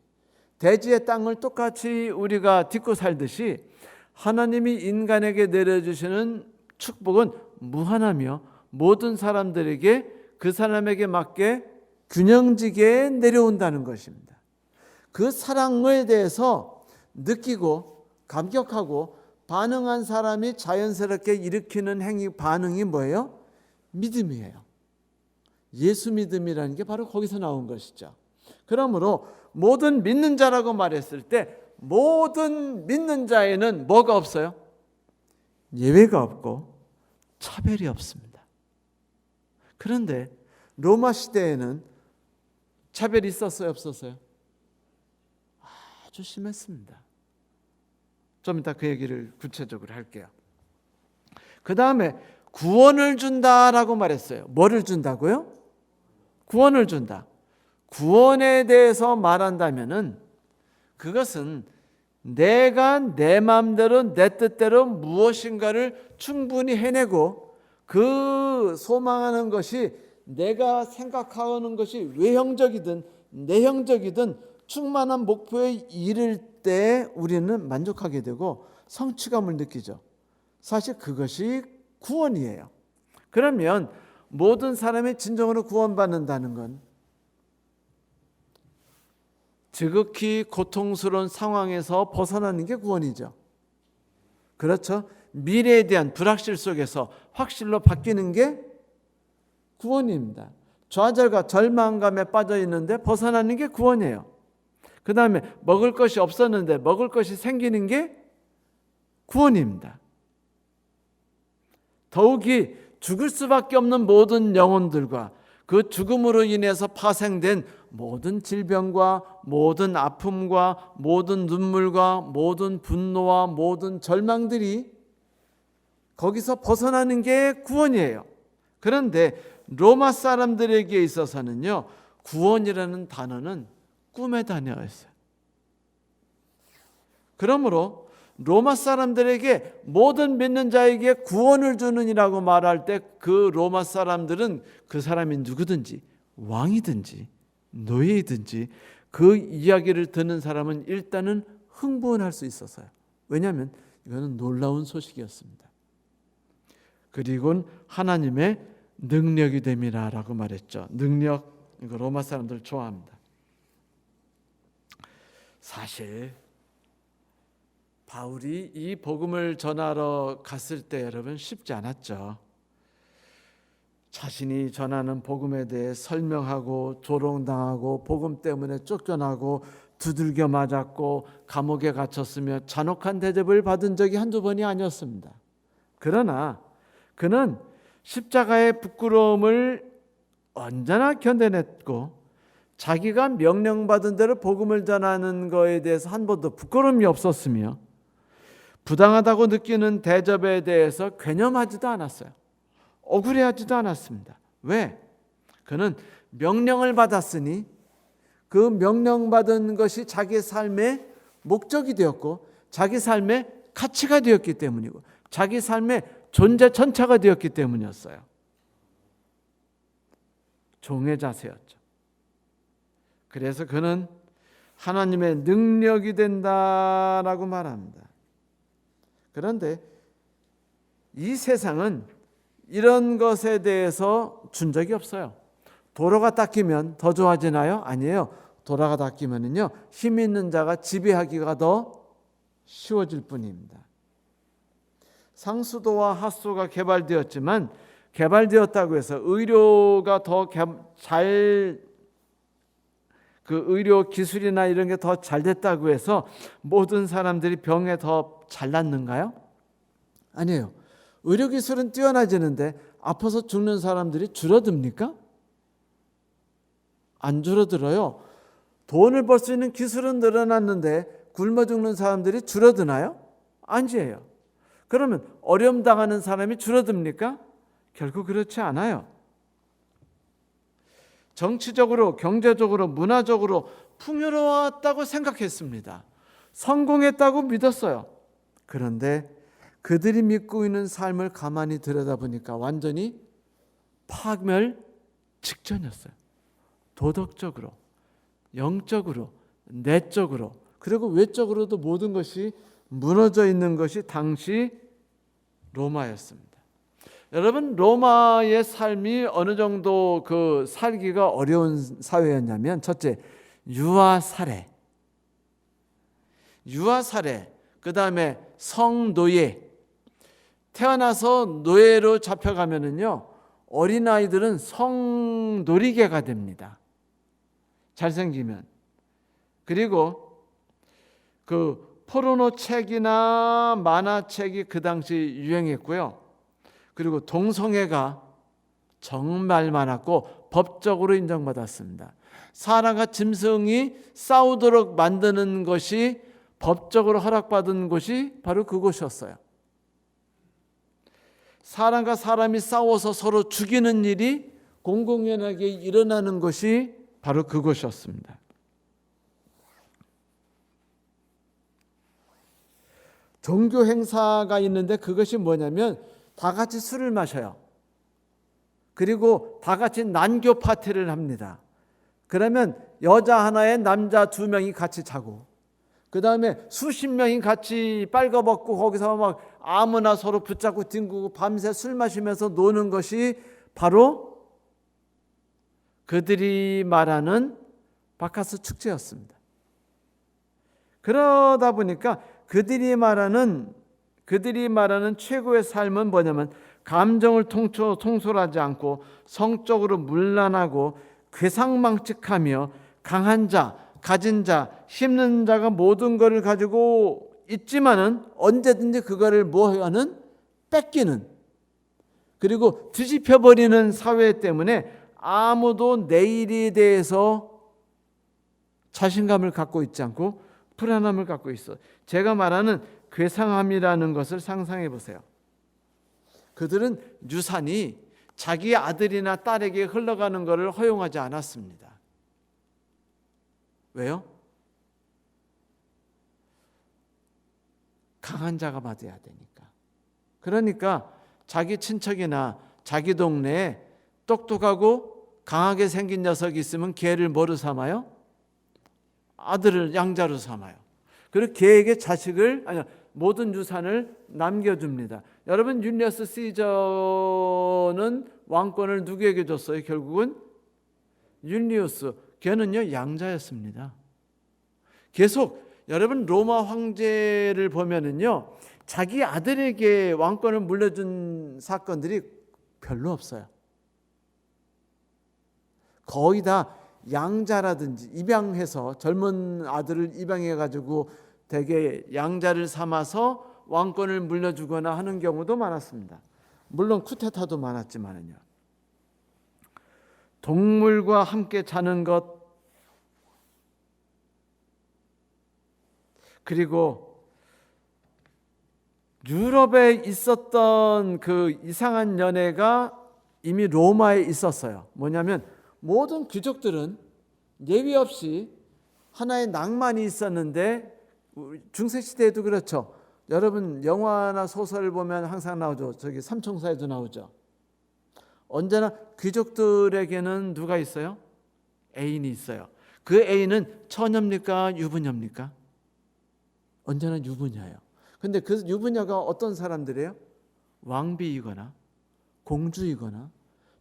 대지의 땅을 똑같이 우리가 딛고 살듯이 하나님이 인간에게 내려주시는 축복은 무한하며 모든 사람들에게 그 사람에게 맞게 균형지게 내려온다는 것입니다. 그 사랑에 대해서 느끼고 감격하고 반응한 사람이 자연스럽게 일으키는 행위, 반응이 뭐예요? 믿음이에요. 예수 믿음이라는 게 바로 거기서 나온 것이죠. 그러므로 모든 믿는 자라고 말했을 때 모든 믿는 자에는 뭐가 없어요? 예외가 없고 차별이 없습니다. 그런데 로마 시대에는 차별이 있었어요, 없었어요? 아주 심했습니다. 좀 이따 그 얘기를 구체적으로 할게요. 그 다음에 구원을 준다라고 말했어요. 뭐를 준다고요? 구원을 준다. 구원에 대해서 말한다면은 그것은 내가 내 마음대로 내 뜻대로 무엇인가를 충분히 해내고 그 소망하는 것이 내가 생각하는 것이 외형적이든 내형적이든 충만한 목표에 이를 때 우리는 만족하게 되고 성취감을 느끼죠. 사실 그것이 구원이에요. 그러면 모든 사람이 진정으로 구원받는다는 건 지극히 고통스러운 상황에서 벗어나는 게 구원이죠. 그렇죠? 미래에 대한 불확실 속에서 확실로 바뀌는 게 구원입니다. 좌절과 절망감에 빠져 있는데 벗어나는 게 구원이에요. 그 다음에 먹을 것이 없었는데 먹을 것이 생기는 게 구원입니다. 더욱이 죽을 수밖에 없는 모든 영혼들과 그 죽음으로 인해서 파생된 모든 질병과 모든 아픔과 모든 눈물과 모든 분노와 모든 절망들이 거기서 벗어나는 게 구원이에요. 그런데 로마 사람들에게 있어서는요, 구원이라는 단어는 꿈의 단어였어요. 그러므로 로마 사람들에게 모든 믿는 자에게 구원을 주는이라고 말할 때 그 로마 사람들은 그 사람이 누구든지 왕이든지 노예이든지 그 이야기를 듣는 사람은 일단은 흥분할 수 있었어요. 왜냐하면 이거는 놀라운 소식이었습니다. 그리고 하나님의 능력이 됨이라고 말했죠. 능력, 이거 로마 사람들 좋아합니다. 사실 바울이 이 복음을 전하러 갔을 때 여러분 쉽지 않았죠. 자신이 전하는 복음에 대해 설명하고 조롱당하고 복음 때문에 쫓겨나고 두들겨 맞았고 감옥에 갇혔으며 잔혹한 대접을 받은 적이 한두 번이 아니었습니다. 그러나 그는 십자가의 부끄러움을 언제나 견뎌냈고 자기가 명령받은 대로 복음을 전하는 것에 대해서 한 번도 부끄러움이 없었으며 부당하다고 느끼는 대접에 대해서 괴념하지도 않았어요. 억울해하지도 않았습니다. 왜? 그는 명령을 받았으니 그 명령받은 것이 자기 삶의 목적이 되었고 자기 삶의 가치가 되었기 때문이고 자기 삶의 존재 전차가 되었기 때문이었어요. 종의 자세였죠. 그래서 그는 하나님의 능력이 된다라고 말합니다. 그런데 이 세상은 이런 것에 대해서 준 적이 없어요. 도로가 닦이면 더 좋아지나요? 아니에요. 도로가 닦이면은요, 힘 있는 자가 지배하기가 더 쉬워질 뿐입니다. 상수도와 하수도가 개발되었지만 개발되었다고 해서 의료가 더 그 의료 기술이나 이런 게 더 잘 됐다고 해서 모든 사람들이 병에 더 잘 낫는가요? 아니에요. 의료 기술은 뛰어나지는데 아파서 죽는 사람들이 줄어듭니까? 안 줄어들어요. 돈을 벌 수 있는 기술은 늘어났는데 굶어 죽는 사람들이 줄어드나요? 아니에요. 그러면 어려움 당하는 사람이 줄어듭니까? 결국 그렇지 않아요. 정치적으로, 경제적으로, 문화적으로 풍요로웠다고 생각했습니다. 성공했다고 믿었어요. 그런데 그들이 믿고 있는 삶을 가만히 들여다보니까 완전히 파멸 직전이었어요. 도덕적으로, 영적으로, 내적으로, 그리고 외적으로도 모든 것이 무너져 있는 것이 당시 로마였습니다. 여러분, 로마의 삶이 어느 정도 그 살기가 어려운 사회였냐면, 첫째, 유아살해, 그 다음에 성노예. 태어나서 노예로 잡혀가면은요, 어린아이들은 성놀이개가 됩니다. 잘생기면. 그리고 그 포르노 책이나 만화책이 그 당시 유행했고요. 그리고 동성애가 정말 많았고 법적으로 인정받았습니다. 사람과 짐승이 싸우도록 만드는 것이 법적으로 허락받은 곳이 바로 그곳이었어요. 사람과 사람이 싸워서 서로 죽이는 일이 공공연하게 일어나는 것이 바로 그곳이었습니다. 종교 행사가 있는데 그것이 뭐냐면 다 같이 술을 마셔요. 그리고 다 같이 난교 파티를 합니다. 그러면 여자 하나에 남자 2명이 같이 자고, 그 다음에 수십 명이 같이 빨가벗고 거기서 막 아무나 서로 붙잡고 뒹구고 밤새 술 마시면서 노는 것이 바로 그들이 말하는 바카스 축제였습니다. 그러다 보니까 그들이 말하는 최고의 삶은 뭐냐면 감정을 통솔하지 않고 성적으로 문란하고 괴상망측하며 강한 자, 가진 자, 힘든 자가 모든 것을 가지고 있지만은 언제든지 그거를 뭐하는? 뺏기는, 그리고 뒤집혀버리는 사회 때문에 아무도 내일에 대해서 자신감을 갖고 있지 않고 불안함을 갖고 있어. 제가 말하는 괴상함이라는 것을 상상해 보세요. 그들은 유산이 자기 아들이나 딸에게 흘러가는 것을 허용하지 않았습니다. 왜요? 강한 자가 받아야 되니까. 그러니까 자기 친척이나 자기 동네에 똑똑하고 강하게 생긴 녀석이 있으면 걔를 뭐로 삼아요? 아들을 양자로 삼아요. 그리고 걔에게 모든 유산을 남겨줍니다. 여러분, 율리어스 시저는 왕권을 누구에게 줬어요? 결국은 율리우스, 걔는요 양자였습니다. 계속 여러분 로마 황제를 보면은요 자기 아들에게 왕권을 물려준 사건들이 별로 없어요. 거의 다 양자라든지 입양해서 젊은 아들을 입양해 가지고 대개 양자를 삼아서 왕권을 물려주거나 하는 경우도 많았습니다. 물론 쿠데타도 많았지만요. 동물과 함께 자는 것, 그리고 유럽에 있었던 그 이상한 연애가 이미 로마에 있었어요. 뭐냐면 모든 귀족들은 예외 없이 하나의 낭만이 있었는데, 중세시대에도 그렇죠. 여러분 영화나 소설을 보면 항상 나오죠. 저기 삼총사에도 나오죠. 언제나 귀족들에게는 누가 있어요? 애인이 있어요. 그 애인은 처녀입니까? 유부녀입니까? 언제나 유부녀예요. 근데 그 유부녀가 어떤 사람들이에요? 왕비이거나 공주이거나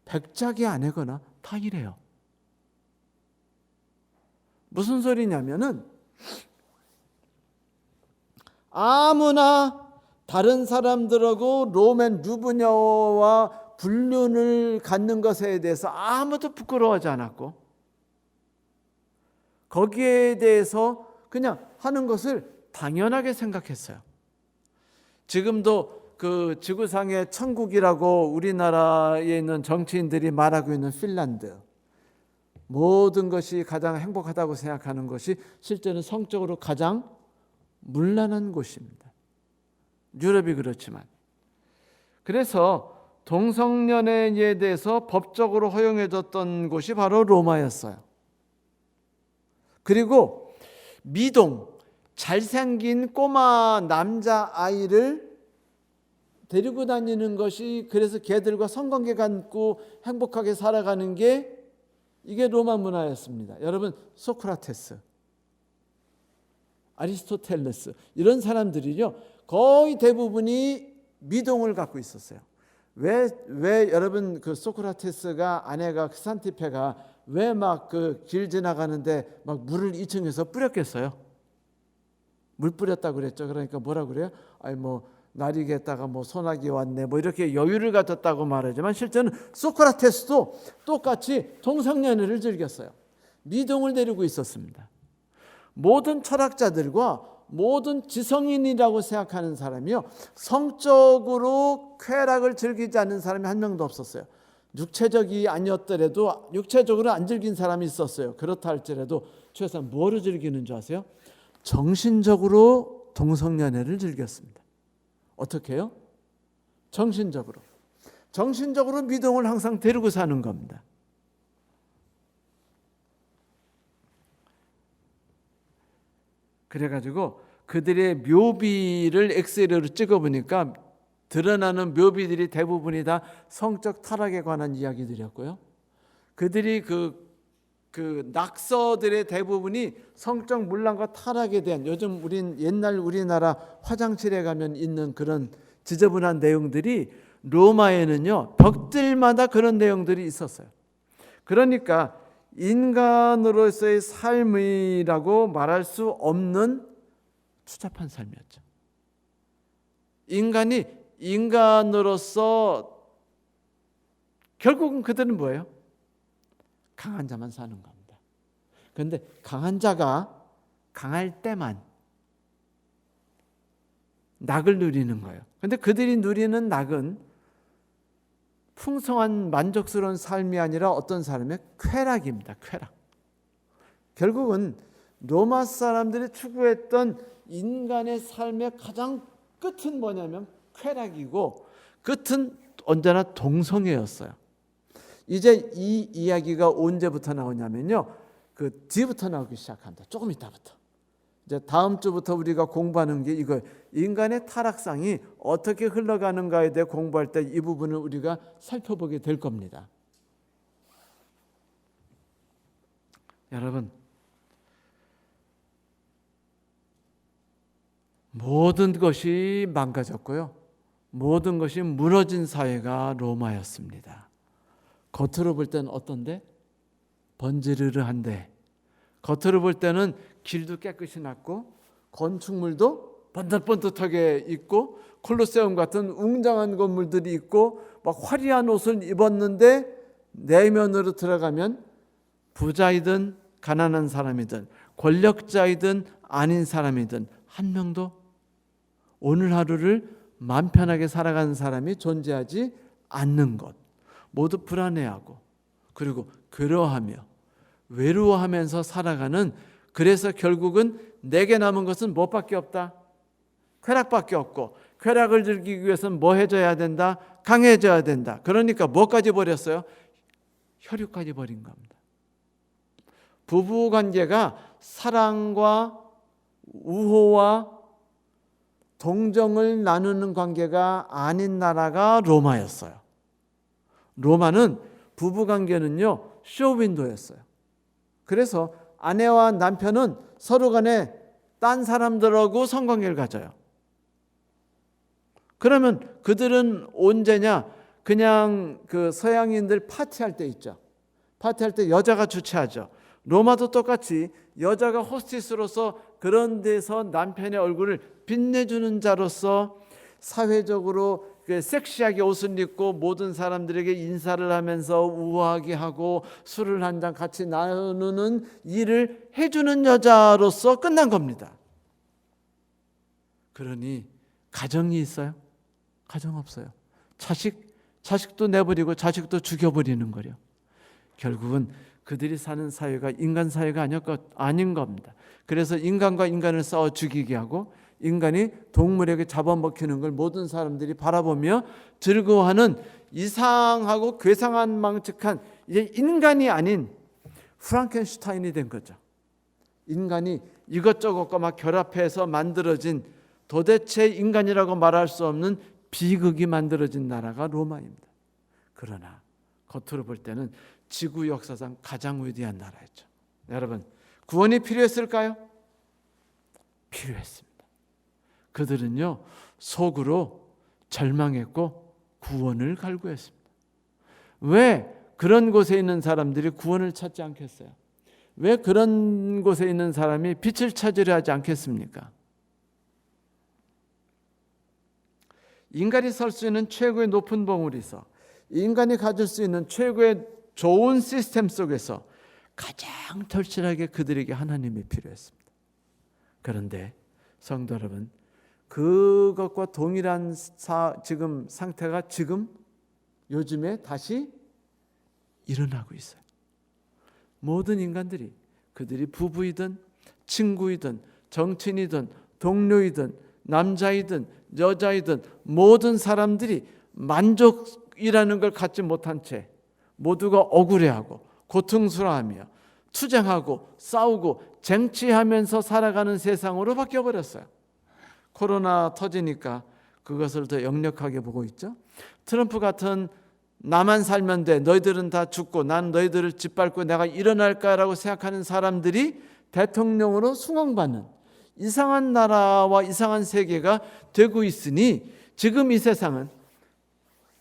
백작의 아내거나 다 이래요. 무슨 소리냐면은 아무나 다른 사람들하고 로맨 유부녀와 불륜을 갖는 것에 대해서 아무도 부끄러워하지 않았고 거기에 대해서 그냥 하는 것을 당연하게 생각했어요. 지금도 그 지구상의 천국이라고 우리나라에 있는 정치인들이 말하고 있는 핀란드, 모든 것이 가장 행복하다고 생각하는 것이 실제는 성적으로 가장 문란한 곳입니다. 유럽이 그렇지만. 그래서 동성연애에 대해서 법적으로 허용해줬던 곳이 바로 로마였어요. 그리고 미동, 잘생긴 꼬마 남자아이를 데리고 다니는 것이, 그래서 걔들과 성관계 갖고 행복하게 살아가는 게 이게 로마 문화였습니다. 여러분, 소크라테스, 아리스토텔레스 이런 사람들이요 거의 대부분이 미동을 갖고 있었어요. 왜 여러분 그 소크라테스가 아내가 크산티페가 왜 막 그 길 지나가는데 막 물을 2층에서 뿌렸겠어요? 물 뿌렸다고 그랬죠. 그러니까 뭐라 그래요? 아니 뭐 나리겠다가 뭐 소나기 왔네 뭐 이렇게 여유를 가졌다고 말하지만 실제는 소크라테스도 똑같이 동성연애를 즐겼어요. 미동을 데리고 있었습니다. 모든 철학자들과 모든 지성인이라고 생각하는 사람이요 성적으로 쾌락을 즐기지 않는 사람이 한 명도 없었어요. 육체적이 아니었더라도 육체적으로 안 즐긴 사람이 있었어요. 그렇다 할지라도 최소한 뭐를 즐기는 줄 아세요? 정신적으로 동성연애를 즐겼습니다. 어떻게 해요? 정신적으로 미동을 항상 데리고 사는 겁니다. 그래가지고 그들의 묘비를 엑셀으로 찍어보니까 드러나는 묘비들이 대부분이 다 성적 타락에 관한 이야기들이었고요. 그들이 그 낙서들의 대부분이 성적 문란과 타락에 대한, 요즘 옛날 우리나라 화장실에 가면 있는 그런 지저분한 내용들이 로마에는요 벽들마다 그런 내용들이 있었어요. 그러니까 인간으로서의 삶이라고 말할 수 없는 추잡한 삶이었죠. 인간이 인간으로서 결국은 그들은 뭐예요? 강한 자만 사는 겁니다. 그런데 강한 자가 강할 때만 낙을 누리는 거예요. 그런데 그들이 누리는 낙은 풍성한 만족스러운 삶이 아니라 어떤 사람의 쾌락입니다. 쾌락. 결국은 로마 사람들이 추구했던 인간의 삶의 가장 끝은 뭐냐면 쾌락이고 끝은 언제나 동성애였어요. 이제 이 이야기가 언제부터 나오냐면요 그 뒤부터 나오기 시작한다. 조금 이따부터. 이제 다음 주부터 우리가 공부하는 게 이거, 인간의 타락상이 어떻게 흘러가는가에 대해 공부할 때 이 부분을 우리가 살펴보게 될 겁니다. 여러분, 모든 것이 망가졌고요, 모든 것이 무너진 사회가 로마였습니다. 겉으로 볼 때는 어떤데? 번지르르한데, 겉으로 볼 때는 길도 깨끗이 났고 건축물도 번듯번듯하게 있고 콜로세움 같은 웅장한 건물들이 있고 막 화려한 옷을 입었는데 내면으로 들어가면 부자이든 가난한 사람이든 권력자이든 아닌 사람이든 한 명도 오늘 하루를 마음 편하게 살아가는 사람이 존재하지 않는 것. 모두 불안해하고 그리고 괴로워하며 외로워하면서 살아가는, 그래서 결국은 내게 남은 것은 무엇밖에 없다? 쾌락밖에 없고, 쾌락을 즐기기 위해서는 뭐 해줘야 된다? 강해져야 된다. 그러니까 뭐까지 버렸어요? 혈육까지 버린 겁니다. 부부관계가 사랑과 우호와 동정을 나누는 관계가 아닌 나라가 로마였어요. 로마는 부부관계는요 쇼윈도였어요. 그래서 아내와 남편은 서로 간에 딴 사람들하고 성관계를 가져요. 그러면 그들은 언제냐? 그냥 그 서양인들 파티할 때 있죠. 파티할 때 여자가 주최하죠. 로마도 똑같이 여자가 호스티스로서 그런 데서 남편의 얼굴을 빛내주는 자로서 사회적으로 섹시하게 옷을 입고 모든 사람들에게 인사를 하면서 우아하게 하고 술을 한 잔 같이 나누는 일을 해주는 여자로서 끝난 겁니다. 그러니 가정이 있어요? 가정 없어요. 자식도 내버리고 자식도 죽여버리는 거요. 결국은 그들이 사는 사회가 인간 사회가 아닌 겁니다. 그래서 인간과 인간을 싸워 죽이게 하고 인간이 동물에게 잡아먹히는 걸 모든 사람들이 바라보며 즐거워하는 이상하고 괴상한 망측한 이제 인간이 아닌 프랑켄슈타인이 된 거죠. 인간이 이것저것과 막 결합해서 만들어진 도대체 인간이라고 말할 수 없는 비극이 만들어진 나라가 로마입니다. 그러나 겉으로 볼 때는 지구 역사상 가장 위대한 나라였죠. 여러분, 구원이 필요했을까요? 필요했습니다. 그들은요 속으로 절망했고 구원을 갈구했습니다. 왜 그런 곳에 있는 사람들이 구원을 찾지 않겠어요? 왜 그런 곳에 있는 사람이 빛을 찾으려 하지 않겠습니까? 인간이 설 수 있는 최고의 높은 봉우리에서 인간이 가질 수 있는 최고의 좋은 시스템 속에서 가장 절실하게 그들에게 하나님이 필요했습니다. 그런데 성도 여러분, 그것과 동일한 지금 상태가 지금 요즘에 다시 일어나고 있어요. 모든 인간들이 그들이 부부이든 친구이든 정치인이든 동료이든 남자이든 여자이든 모든 사람들이 만족이라는 걸 갖지 못한 채 모두가 억울해하고 고통스러워하며 투쟁하고 싸우고 쟁취하면서 살아가는 세상으로 바뀌어버렸어요. 코로나 터지니까 그것을 더 역력하게 보고 있죠. 트럼프 같은 나만 살면 돼, 너희들은 다 죽고 난 너희들을 짓밟고 내가 일어날까라고 생각하는 사람들이 대통령으로 수긍받는 이상한 나라와 이상한 세계가 되고 있으니 지금 이 세상은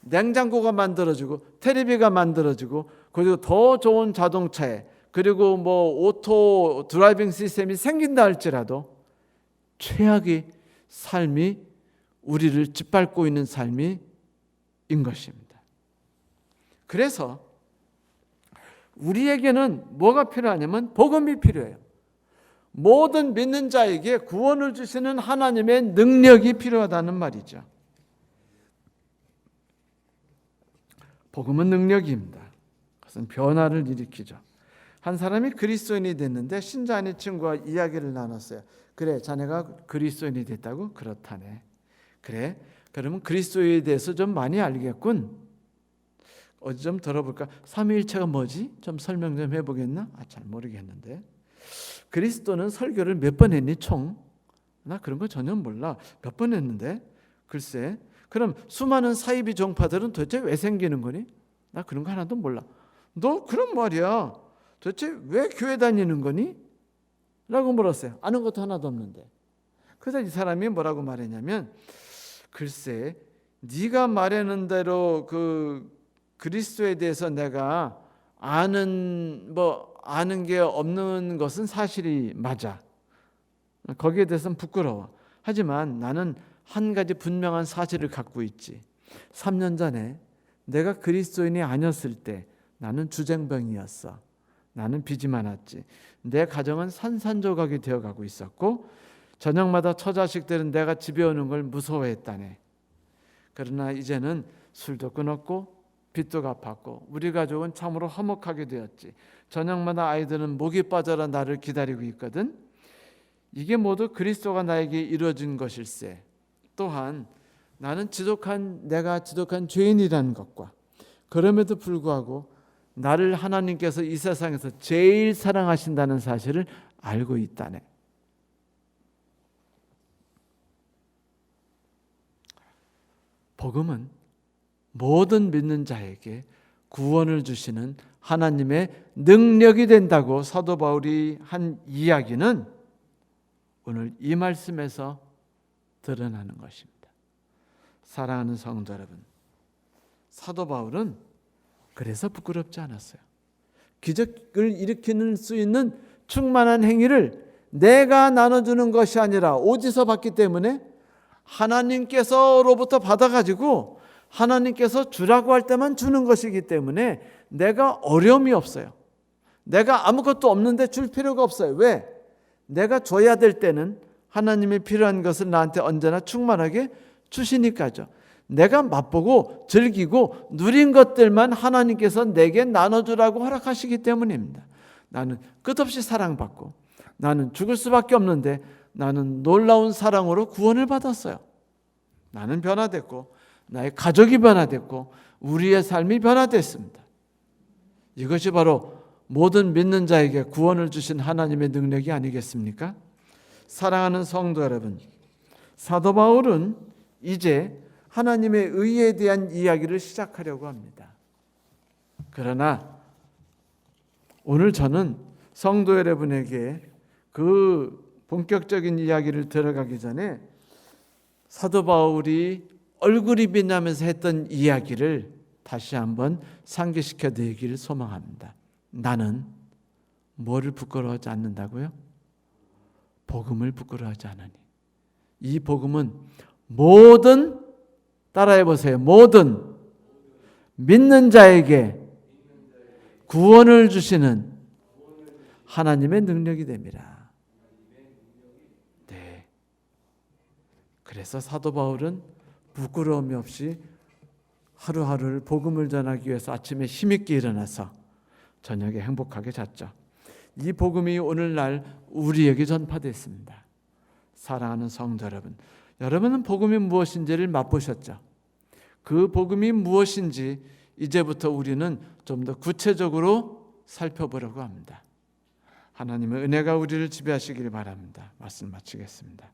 냉장고가 만들어지고 텔레비가 만들어지고 그리고 더 좋은 자동차에 그리고 오토 드라이빙 시스템이 생긴다 할지라도 최악의 삶이 우리를 짓밟고 있는 삶이 인 것입니다. 그래서 우리에게는 뭐가 필요하냐면 복음이 필요해요. 모든 믿는 자에게 구원을 주시는 하나님의 능력이 필요하다는 말이죠. 복음은 능력입니다. 그것은 변화를 일으키죠. 한 사람이 그리스도인이 됐는데 신자 아닌 친구와 이야기를 나눴어요. 그래, 자네가 그리스도인이 됐다고? 그렇다네. 그래, 그러면 그리스도에 대해서 좀 많이 알겠군. 어디 좀 들어볼까? 삼위일체가 뭐지? 좀 설명 좀 해보겠나? 잘 모르겠는데. 그리스도는 설교를 몇 번 했니 총? 나 그런 거 전혀 몰라. 몇 번 했는데? 글쎄. 그럼 수많은 사이비 종파들은 도대체 왜 생기는 거니? 나 그런 거 하나도 몰라. 너 그런 말이야. 도대체 왜 교회 다니는 거니? 라고 물었어요. 아는 것도 하나도 없는데. 그래서 이 사람이 뭐라고 말했냐면, 글쎄 네가 말하는 대로 그 그리스도에 대해서 내가 아는 게 없는 것은 사실이 맞아. 거기에 대해서는 부끄러워. 하지만 나는 한 가지 분명한 사실을 갖고 있지. 3년 전에 내가 그리스도인이 아니었을 때 나는 주쟁병이었어. 나는 빚이 많았지. 내 가정은 산산조각이 되어가고 있었고 저녁마다 처자식들은 내가 집에 오는 걸 무서워했다네. 그러나 이제는 술도 끊었고 빚도 갚았고 우리 가족은 참으로 화목하게 되었지. 저녁마다 아이들은 목이 빠져라 나를 기다리고 있거든. 이게 모두 그리스도가 나에게 이루어진 것일세. 또한 나는 내가 지독한 죄인이라는 것과 그럼에도 불구하고 나를 하나님께서 이 세상에서 제일 사랑하신다는 사실을 알고 있다네. 복음은 모든 믿는 자에게 구원을 주시는 하나님의 능력이 된다고 사도 바울이 한 이야기는 오늘 이 말씀에서 드러나는 것입니다. 사랑하는 성도 여러분, 사도 바울은 그래서 부끄럽지 않았어요. 기적을 일으키는 수 있는 충만한 행위를 내가 나눠주는 것이 아니라 어디서 받기 때문에 하나님께서로부터 받아가지고 하나님께서 주라고 할 때만 주는 것이기 때문에 내가 어려움이 없어요. 내가 아무것도 없는데 줄 필요가 없어요. 왜? 내가 줘야 될 때는 하나님이 필요한 것을 나한테 언제나 충만하게 주시니까죠. 내가 맛보고 즐기고 누린 것들만 하나님께서 내게 나눠주라고 허락하시기 때문입니다. 나는 끝없이 사랑받고 나는 죽을 수밖에 없는데 나는 놀라운 사랑으로 구원을 받았어요. 나는 변화됐고 나의 가족이 변화됐고 우리의 삶이 변화됐습니다. 이것이 바로 모든 믿는 자에게 구원을 주신 하나님의 능력이 아니겠습니까? 사랑하는 성도 여러분, 사도 바울은 이제 하나님의 의에 대한 이야기를 시작하려고 합니다. 그러나 오늘 저는 성도 여러분에게 그 본격적인 이야기를 들어가기 전에 사도 바울이 얼굴이 빛나면서 했던 이야기를 다시 한번 상기시켜 드리기를 소망합니다. 나는 뭐를 부끄러워하지 않는다고요? 복음을 부끄러워하지 않으니. 이 복음은 모든, 따라해 보세요, 모든 믿는 자에게 구원을 주시는 하나님의 능력이 됩니다. 네. 그래서 사도 바울은 부끄러움이 없이 하루하루를 복음을 전하기 위해서 아침에 힘있게 일어나서 저녁에 행복하게 잤죠. 이 복음이 오늘날 우리에게 전파됐습니다. 사랑하는 성도 여러분, 여러분은 복음이 무엇인지를 맛보셨죠? 그 복음이 무엇인지 이제부터 우리는 좀 더 구체적으로 살펴보려고 합니다. 하나님의 은혜가 우리를 지배하시길 바랍니다. 말씀 마치겠습니다.